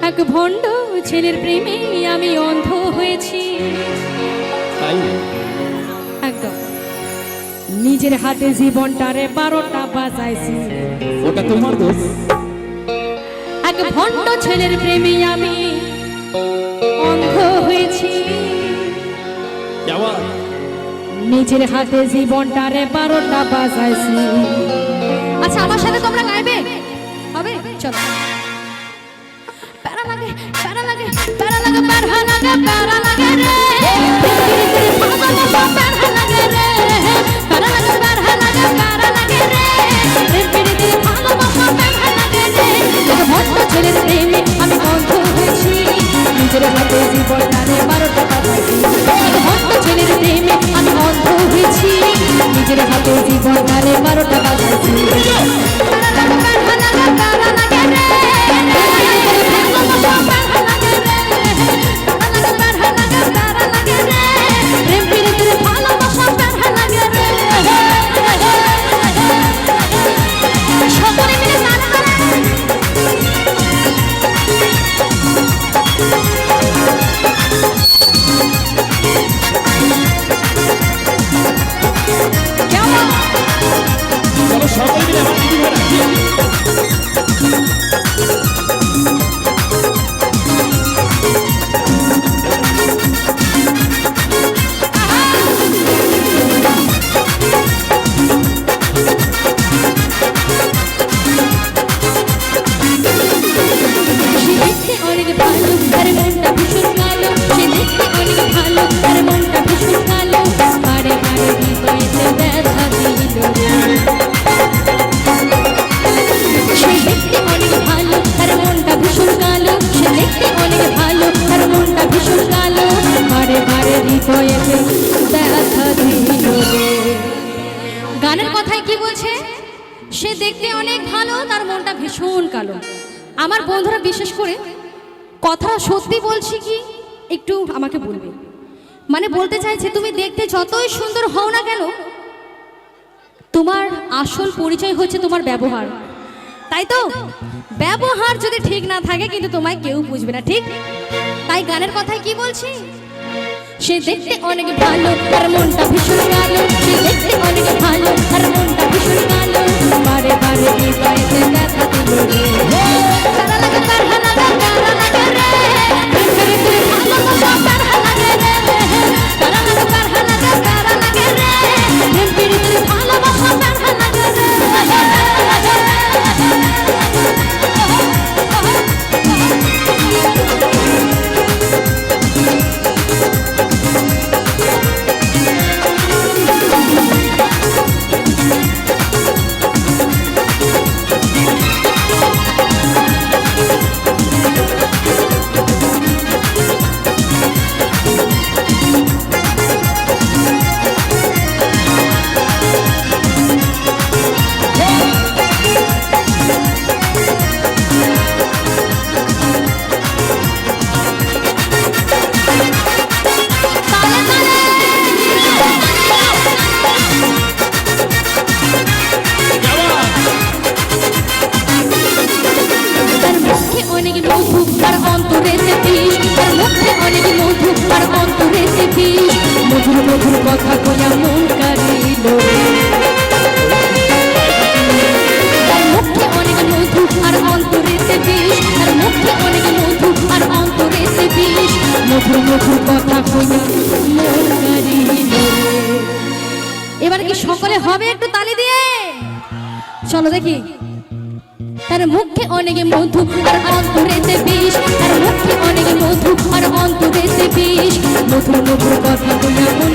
এক ভণ্ড ছেলের প্রেমে আমি অন্ধ হয়েছি। একদম নিজের হাতে জীবনটারে 12টা বাজাইছি। ওটা তোমার দোষ। এক ভণ্ড ছেলের প্রেমে আমি অন্ধ হয়েছি। নিজের হাতে জীবনটারে 12টা বাজাইছি। আচ্ছা আমার সাথে তোমরা গাইবে? হবে? চলো। প্যারা লাগে প্যারা লাগে প্যারা লাগে প্যারা লাগে প্যারা লাগে রে, প্যারা লাগে রে, প্যারা লাগে প্যারা লাগে প্যারা লাগে রে, প্রেম প্রীতি ভালোবাসা প্যারা লাগে রে। এক ভণ্ড ছেলের প্রেমে আমি অন্ধ হয়েছি। নিজের হাতে জীবনটারে 12টা বাজাইছি। এক ভণ্ড ছেলের প্রেমে আমি অন্ধ হয়েছি। নিজের হাতে জীবনটারে 12টা বাজাইছি। গানের কথায় কি বলছে? সে দেখতে অনেক ভালো, তার মনটা ভীষণ কালো। আমার বন্ধুরা বিশেষ করে কথা সত্যি বলছি কি একটু আমাকে বলবে। মানে বলতে চাইছে তুমি দেখতে যতই সুন্দর হও না কেন, তোমার আসল পরিচয় হচ্ছে তোমার ব্যবহার, তাই তো? ব্যবহার যদি ঠিক না থাকে কিন্তু তোমায় কেউ বুঝবে না, ঠিক? তাই গানের কথায় কি বলছি? সে দেখতে অনেক ভালো, তার মনটা ভীষণ কালো। সে দেখতে অনেক ভালো, তার মনটা ভীষণ কালো। বারে বারে হৃদয়েতে ব্যথা দিল রে, তারা লাগে তার হানাগা তারা লাগে রে, প্রেম করে ভালোবাসা তার হানাগে রে, তারা লাগে তার হানাগা তারা লাগে রে, প্রেম করে ভালোবাসা তার হানাগে রে। মধুর মধুর কথা কইয়া মন কারিল, তার মুখে অনেক মধু আর অন্তরেতে বিষ, তার মুখে অনেক মধু আর অন্তরেতে বিষ, মধুর মধুর কথা কইয়া মন কারিল। এবার কি সকলে হবে একটু তালি দিয়ে? চলো দেখি। তার মুখে অনেক মধু আর অন্তরেতে বিষ, তার মুখে অনেক মধু আর অন্তরেতে বিষ, মধুর মধুর কথা কইয়া মন